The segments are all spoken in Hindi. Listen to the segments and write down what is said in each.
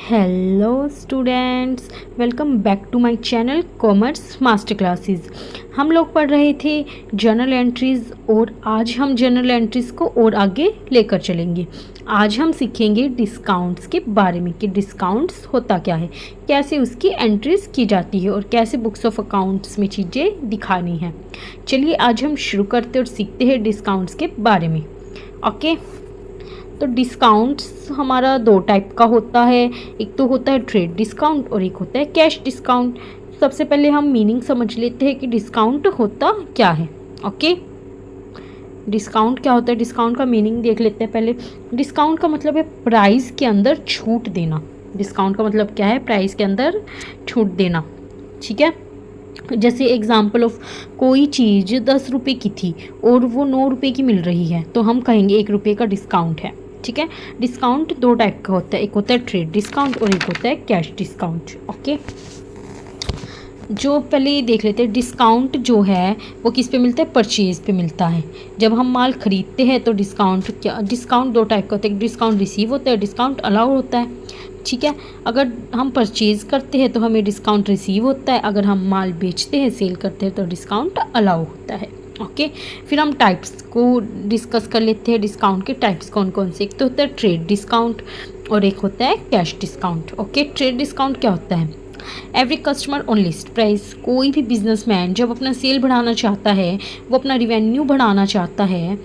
Hello students, welcome back to my channel commerce master classes. हम लोग पढ़ रहे थे जर्नल एंट्रीज़ और आज हम जर्नल एंट्रीज़ को और आगे लेकर चलेंगे। आज हम सीखेंगे डिस्काउंट्स के बारे में कि डिस्काउंट्स होता क्या है, कैसे उसकी एंट्रीज़ की जाती है और कैसे बुक्स ऑफ अकाउंट्स में चीज़ें दिखानी हैं। चलिए आज हम शुरू करते और सीखते हैं डिस्काउंट्स के बारे में। ओके, तो डिस्काउंट्स हमारा दो टाइप का होता है। एक तो होता है ट्रेड डिस्काउंट और एक होता है कैश डिस्काउंट। सबसे पहले हम मीनिंग समझ लेते हैं कि डिस्काउंट होता क्या है। ओके, डिस्काउंट क्या होता है, डिस्काउंट का मीनिंग देख लेते हैं पहले। डिस्काउंट का मतलब है प्राइस के अंदर छूट देना। डिस्काउंट का मतलब क्या है, प्राइस के अंदर छूट देना। ठीक है, जैसे एग्जाम्पल ऑफ कोई चीज़ 10 रुपये की थी और वो 9 रुपये की मिल रही है तो हम कहेंगे 1 रुपये का डिस्काउंट है। ठीक है, डिस्काउंट दो टाइप का होता है, एक होता है ट्रेड डिस्काउंट और एक होता है कैश डिस्काउंट। ओके, जो पहले ये देख लेते हैं, डिस्काउंट जो है वो किस पे मिलता है, परचेज़ पे मिलता है। जब हम माल खरीदते हैं तो डिस्काउंट क्या, डिस्काउंट दो टाइप का होता है, डिस्काउंट रिसीव होता है, डिस्काउंट अलाउ होता है। ठीक है, अगर हम परचेज़ करते हैं तो हमें डिस्काउंट रिसीव होता है, अगर हम माल बेचते हैं, सेल करते हैं तो डिस्काउंट अलाउ होता है। ओके, फिर हम टाइप्स को डिस्कस कर लेते हैं। डिस्काउंट के टाइप्स कौन कौन से, एक तो होता है ट्रेड डिस्काउंट और एक होता है cash discount. Okay, trade discount क्या होता है, every customer on list price. कोई भी बिजनेसमैन जब अपना सेल बढ़ाना चाहता है, वो अपना रिवेन्यू बढ़ाना चाहता है,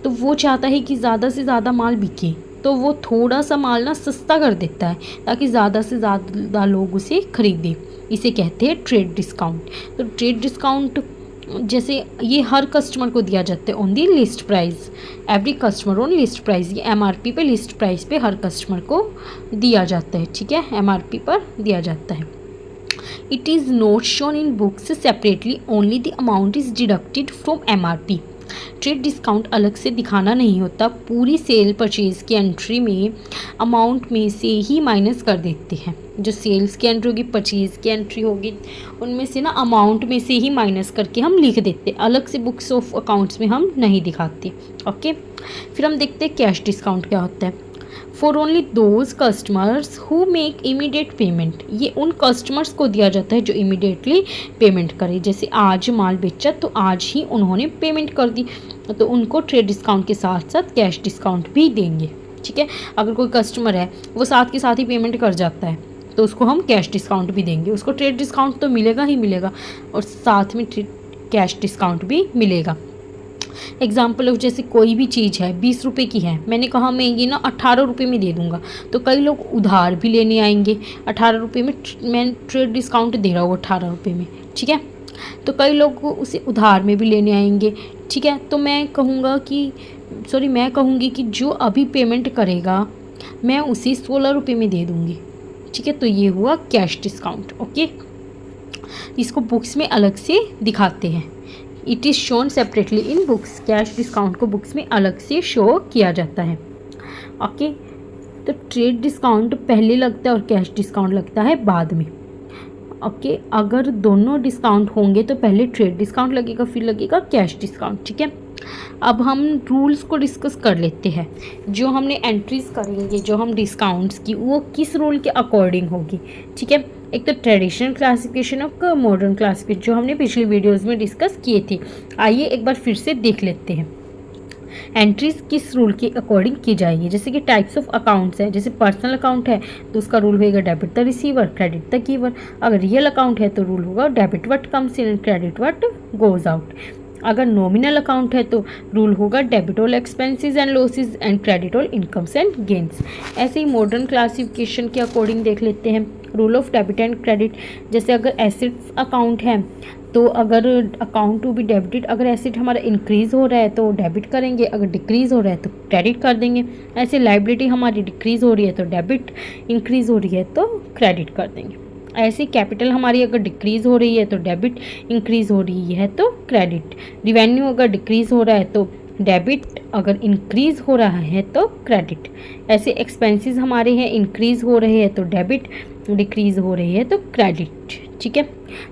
तो वो चाहता है कि ज़्यादा से ज़्यादा माल बिके, तो वो थोड़ा सा माल ना सस्ता कर देता है ताकि ज़्यादा से ज़्यादा लोग उसे खरीदें। इसे कहते हैं ट्रेड डिस्काउंट। तो ट्रेड डिस्काउंट जैसे ये हर कस्टमर को दिया जाता है on the list price, every customer on list price. ये एमआरपी पे, लिस्ट प्राइस पे हर कस्टमर को दिया जाता है। ठीक है, एमआरपी पर दिया जाता है। It is not shown in books separately, only the amount is deducted from MRP. Trade discount अलग से दिखाना नहीं होता, पूरी सेल परचेज़ की एंट्री में अमाउंट में से ही माइनस कर देते हैं। जो सेल्स की एंट्री होगी, परचेज़ की एंट्री होगी, उनमें से ना अमाउंट में से ही माइनस करके हम लिख देते, अलग से बुक्स ऑफ अकाउंट्स में हम नहीं दिखाते। ओके, फिर हम देखते हैं कैश डिस्काउंट क्या होता है। For only those customers who make immediate payment. ये उन कस्टमर्स को दिया जाता है जो इमीडिएटली पेमेंट करे। जैसे आज माल बेचा तो आज ही उन्होंने पेमेंट कर दी, तो उनको ट्रेड डिस्काउंट के साथ साथ कैश डिस्काउंट भी देंगे। ठीक है, अगर कोई कस्टमर है वो साथ के साथ ही पेमेंट कर जाता है तो उसको हम कैश डिस्काउंट भी देंगे। उसको ट्रेड डिस्काउंट तो मिलेगा ही मिलेगा और साथ में कैश डिस्काउंट भी मिलेगा। एग्जाम्पल ऑफ जैसे कोई भी चीज़ है 20 रुपये की है, मैंने कहा मैं ये ना 18 रुपये में दे दूँगा, तो कई लोग उधार भी लेने आएंगे। 18 रुपये में मैं ट्रेड डिस्काउंट दे रहा हूँ 18 रुपये में। ठीक है, तो कई लोग उसे उधार में भी लेने आएंगे। ठीक है, तो मैं कहूँगी कि जो अभी पेमेंट करेगा मैं उसे 16 रुपये में दे दूँगी। ठीक है, तो ये हुआ कैश डिस्काउंट। ओके, इसको बुक्स में अलग से दिखाते हैं। It is shown separately in books. Cash discount को बुक्स में अलग से शो किया जाता है। ओके, तो ट्रेड डिस्काउंट पहले लगता है और कैश डिस्काउंट लगता है बाद में। ओके, अगर दोनों डिस्काउंट होंगे तो पहले ट्रेड डिस्काउंट लगेगा फिर लगेगा कैश डिस्काउंट। ठीक है, अब हम रूल्स को डिस्कस कर लेते हैं। जो हमने एंट्रीज़ करेंगे, जो हम डिस्काउंट्स की, वो किस रूल के अकॉर्डिंग होगी। ठीक है, एक तो ट्रेडिशनल क्लासिफिकेशन और मॉडर्न क्लासिफिकेशन जो हमने पिछली वीडियोस में डिस्कस किए थे। आइए एक बार फिर से देख लेते हैं एंट्रीज किस रूल के अकॉर्डिंग की जाएगी। जैसे कि टाइप्स ऑफ अकाउंट्स है, जैसे पर्सनल अकाउंट है तो उसका रूल होगा debit the receiver, credit the giver. अगर रियल अकाउंट है तो रूल होगा debit what comes in and credit what goes out. अगर नॉमिनल अकाउंट है तो रूल होगा debit all expenses and losses and credit all incomes and gains. ऐसे ही मॉडर्न क्लासिफिकेशन के अकॉर्डिंग देख लेते हैं rule of debit and credit. जैसे अगर एसेट्स अकाउंट है तो अगर अकाउंट टू बी डेबिटेड, अगर एसेट हमारा इंक्रीज़ हो रहा है तो डेबिट करेंगे, अगर डिक्रीज़ हो रहा है तो क्रेडिट कर देंगे। ऐसे लाइबिलिटी हमारी डिक्रीज़ हो रही है तो डेबिट, इंक्रीज़ हो रही है तो क्रेडिट कर देंगे। ऐसे कैपिटल हमारी अगर डिक्रीज़ हो रही है तो डेबिट, इंक्रीज़ हो रही है तो क्रेडिट। रिवेन्यू अगर डिक्रीज़ हो रहा है तो डेबिट, अगर इंक्रीज़ हो रहा है तो क्रेडिट। ऐसे एक्सपेंसेस हमारे हैं, इंक्रीज़ हो रहे हैं तो डेबिट, डिक्रीज़ हो रही है तो क्रेडिट। ठीक है,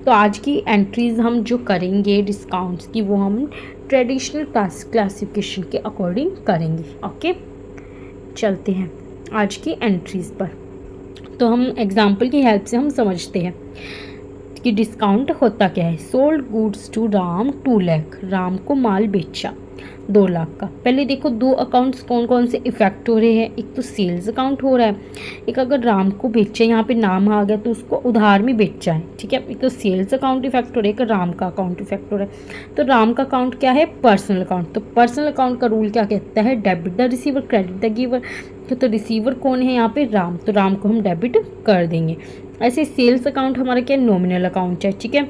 तो आज की एंट्रीज़ हम जो करेंगे डिस्काउंट्स की वो हम ट्रेडिशनल क्लासिफिकेशन के अकॉर्डिंग करेंगे। ओके, चलते हैं आज की एंट्रीज़ पर। तो हम एग्जाम्पल की हेल्प से हम समझते हैं कि डिस्काउंट होता क्या है। Sold goods to Ram 2 lakh, Ram को माल बेचा 2 लाख का। पहले देखो दो अकाउंट्स कौन कौन से इफेक्ट हो रहे हैं, एक तो सेल्स अकाउंट हो रहा है, एक अगर राम को बेचा, यहाँ पे नाम आ गया तो उसको उधार में बेचा है, ठीक है। एक तो सेल्स अकाउंट इफेक्ट हो रहा है, एक राम का अकाउंट इफेक्ट हो रहा है। तो राम का अकाउंट क्या है, पर्सनल अकाउंट। तो पर्सनल अकाउंट का रूल क्या कहता है, debit the receiver credit the giver. तो रिसीवर कौन है यहाँ पे, राम, तो राम को हम डेबिट कर देंगे। ऐसे सेल्स अकाउंट हमारा क्या नॉमिनल अकाउंट है, ठीक है।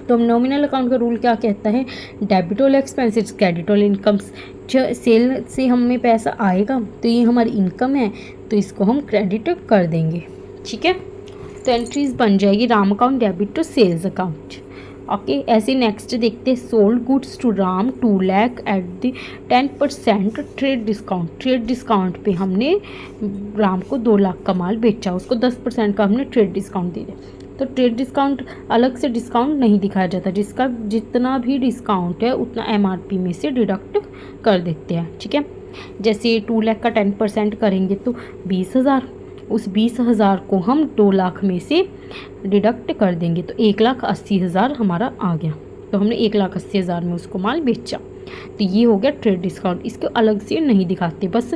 तो हम नॉमिनल अकाउंट का रूल क्या कहता है, debit all expenses credit all incomes. जो सेल से हमें पैसा आएगा तो ये हमारी इनकम है, तो इसको हम क्रेडिट कर देंगे, ठीक है। तो एंट्रीज बन जाएगी Ram account debit to sales account. Okay, ऐसे नेक्स्ट देखते हैं, sold goods to Ram 2 lakh at the 10% trade discount. Trade discount पे हमने राम को 2 लाख का माल बेचा, उसको 10% का हमने ट्रेड डिस्काउंट दे दिया। तो ट्रेड डिस्काउंट अलग से डिस्काउंट नहीं दिखाया जाता, जिसका जितना भी डिस्काउंट है उतना MRP में से डिडक्ट कर देते हैं, ठीक है। जैसे 2 लाख का 10% करेंगे तो 20,000, उस 20,000 को हम 2 लाख में से डिडक्ट कर देंगे, तो 1,80,000 हमारा आ गया। तो हमने 1,80,000 में उसको माल बेचा, तो ये हो गया ट्रेड डिस्काउंट। इसको अलग से नहीं दिखाते, बस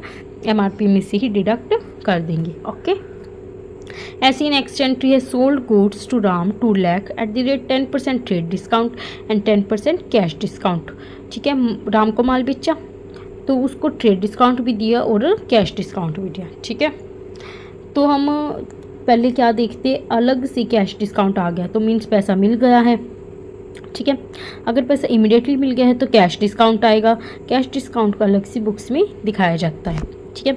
MRP में से ही डिडक्ट कर देंगे। ओके, ऐसी नेक्स्ट एंट्री है, sold goods to Ram 2 lakh at the rate 10% trade discount and 10% cash discount, ठीक है। राम को माल बेचा तो उसको ट्रेड डिस्काउंट भी दिया और कैश डिस्काउंट भी दिया, ठीक है। तो हम पहले क्या देखते, अलग से कैश डिस्काउंट आ गया तो मीन्स पैसा मिल गया है, ठीक है। अगर पैसा इमीडिएटली मिल गया है तो कैश डिस्काउंट आएगा। कैश डिस्काउंट का अलग से बुक्स में दिखाया जाता है, ठीक है।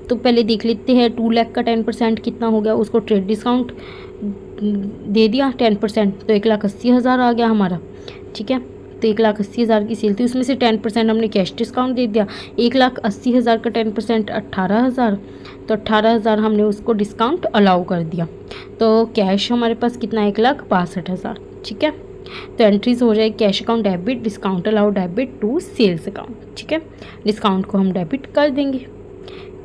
तो पहले देख लेते हैं 2 लाख का 10% कितना हो गया, उसको ट्रेड डिस्काउंट दे दिया 10%, तो 1,80,000 आ गया हमारा, ठीक है। तो 1,80,000 की सेल थी, उसमें से 10% हमने कैश डिस्काउंट दे दिया। 1,80,000 का 10% 18,000, तो 18,000 हमने उसको डिस्काउंट अलाउ कर दिया। तो कैश हमारे पास कितना, 1,62,000, ठीक है। तो एंट्रीज हो जाए cash account debit, discount allow debit to sales account, ठीक है। डिस्काउंट को हम डेबिट कर देंगे,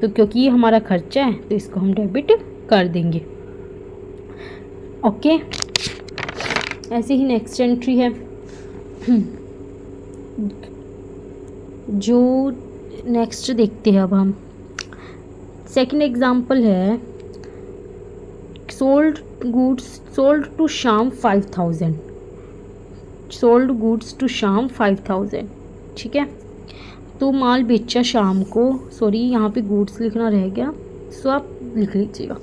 तो क्योंकि ये हमारा खर्चा है तो इसको हम डेबिट कर देंगे। ओके, ऐसे ही नेक्स्ट एंट्री है जो नेक्स्ट देखते हैं अब हम। सेकंड एग्जांपल है, sold to Shyam 5,000, sold goods to Shyam 5,000, ठीक है। तो माल बेचा शाम को, सॉरी यहाँ पे गुड्स लिखना रह गया, सो आप लिख लीजिएगा।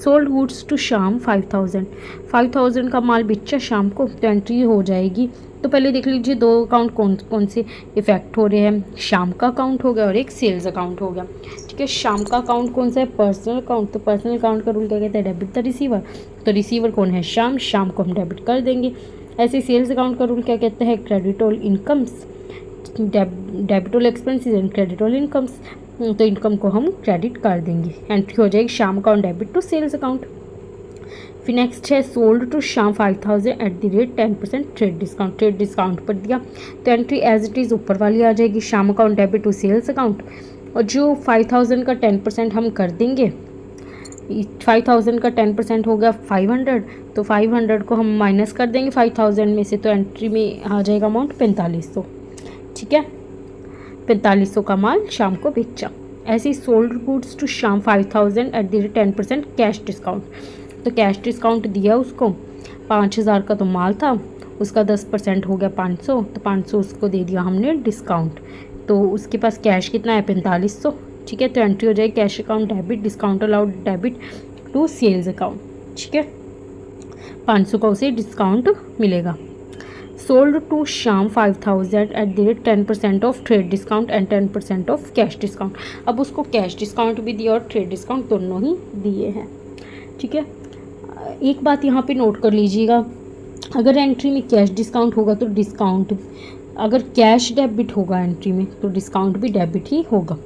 सोल्ड गुड्स टू शाम 5,000 का माल बेचा शाम को, तो एंट्री हो जाएगी। तो पहले देख लीजिए दो अकाउंट कौन कौन से इफेक्ट हो रहे हैं, शाम का अकाउंट हो गया और एक सेल्स अकाउंट हो गया, ठीक है। शाम का अकाउंट कौन सा है, पर्सनल अकाउंट। तो पर्सनल अकाउंट का रूल क्या कहता है, डेबिट द रिसीवर। तो रिसीवर कौन है, शाम, शाम को हम डेबिट कर देंगे। ऐसे सेल्स अकाउंट का रूल क्या कहता है, credit all incomes, debit all expenses and credit all incomes. तो इनकम को हम क्रेडिट कर देंगे, एंट्री हो जाएगी Shyam account debit to sales account. फिर नेक्स्ट है, sold to Shyam 5,000 at the rate 10% trade discount. Trade discount पर दिया तो एंट्री एज इट इज़ ऊपर वाली आ जाएगी, Shyam account debit to sales account. और जो 5,000 का 10% हम कर देंगे, 5,000 का 10% हो गया 500, तो 500 को हम माइनस कर देंगे 5,000 में से, तो एंट्री में आ जाएगा अमाउंट 4,500, ठीक है। 4,500 का माल शाम को बेचा। ऐसे ही sold goods to Shyam 5,000 at the rate 10% cash discount. तो कैश डिस्काउंट दिया उसको, 5,000 का तो माल था, उसका 10% हो गया 500, तो 500 उसको दे दिया हमने डिस्काउंट। तो उसके पास कैश कितना है, 4,500, ठीक है। तो एंट्री हो जाएगी cash account debit, discount allowed debit to sales account, ठीक है। 500 का उसे डिस्काउंट मिलेगा। Sold to Shyam 5,000 at the rate 10% of trade discount and 10% of cash discount. अब उसको कैश डिस्काउंट भी दिया और ट्रेड डिस्काउंट दोनों ही दिए हैं, ठीक है। एक बात यहाँ पे नोट कर लीजिएगा, अगर एंट्री में कैश डिस्काउंट होगा तो डिस्काउंट, अगर कैश डेबिट होगा एंट्री में तो डिस्काउंट भी डेबिट ही होगा,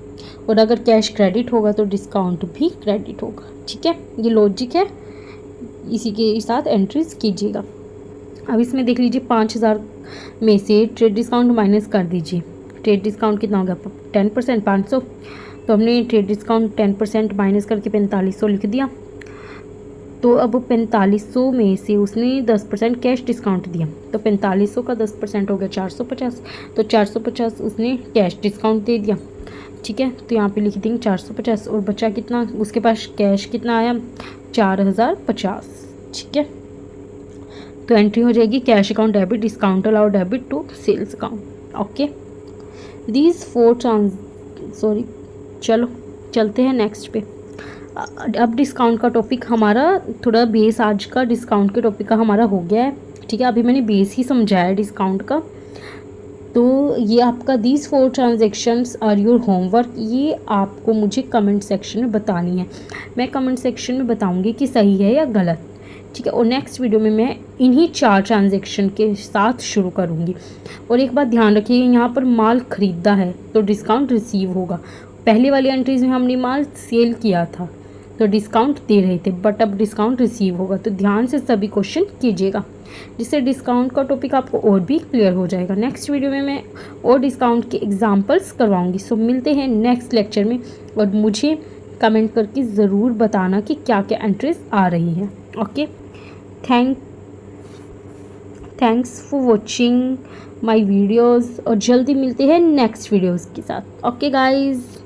और अगर कैश क्रेडिट होगा तो डिस्काउंट भी क्रेडिट होगा, ठीक है। ये लॉजिक है, इसी के साथ एंट्रीज कीजिएगा। अब इसमें देख लीजिए 5,000 में से ट्रेड डिस्काउंट माइनस कर दीजिए। ट्रेड डिस्काउंट कितना हो गया, 10%, 500। तो हमने ट्रेड डिस्काउंट 10% माइनस करके 4,500 लिख दिया। तो अब 4500 में से उसने 10% कैश डिस्काउंट दिया, तो 4500 का 10% हो गया 450, तो 450 उसने कैश डिस्काउंट दे दिया। ठीक है, तो यहाँ पे लिख देंगे 450 और बचा कितना, उसके पास कैश कितना आया 4050। ठीक है, तो एंट्री हो जाएगी cash account debit, discount allowed debit to sales account. Okay, these 4 sorry, चलो चलते हैं नेक्स्ट पे। अब डिस्काउंट का टॉपिक हमारा थोड़ा बेस आज का डिस्काउंट के टॉपिक का हमारा हो गया है। ठीक है, अभी मैंने बेस ही समझाया है डिस्काउंट का। तो ये आपका these 4 transactions are your homework, ये आपको मुझे कमेंट सेक्शन में बतानी है। मैं कमेंट सेक्शन में बताऊंगी कि सही है या गलत। ठीक है, और नेक्स्ट वीडियो में मैं इन्हीं 4 ट्रांजेक्शन के साथ शुरू करूँगी। और एक बात ध्यान रखिए, यहाँ पर माल ख़रीदा है तो डिस्काउंट रिसीव होगा। पहले वाली एंट्रीज में हमने माल सेल किया था तो डिस्काउंट दे रहे थे, बट अब डिस्काउंट रिसीव होगा। तो ध्यान से सभी क्वेश्चन कीजिएगा, जिससे डिस्काउंट का टॉपिक आपको और भी क्लियर हो जाएगा। नेक्स्ट वीडियो में मैं और डिस्काउंट के एग्जांपल्स करवाऊंगी। सो मिलते हैं नेक्स्ट लेक्चर में, और मुझे कमेंट करके ज़रूर बताना कि क्या क्या एंट्रीज आ रही हैं। Okay, thanks for watching my videos, और जल्दी मिलते हैं नेक्स्ट वीडियोज़ के साथ। Okay guys.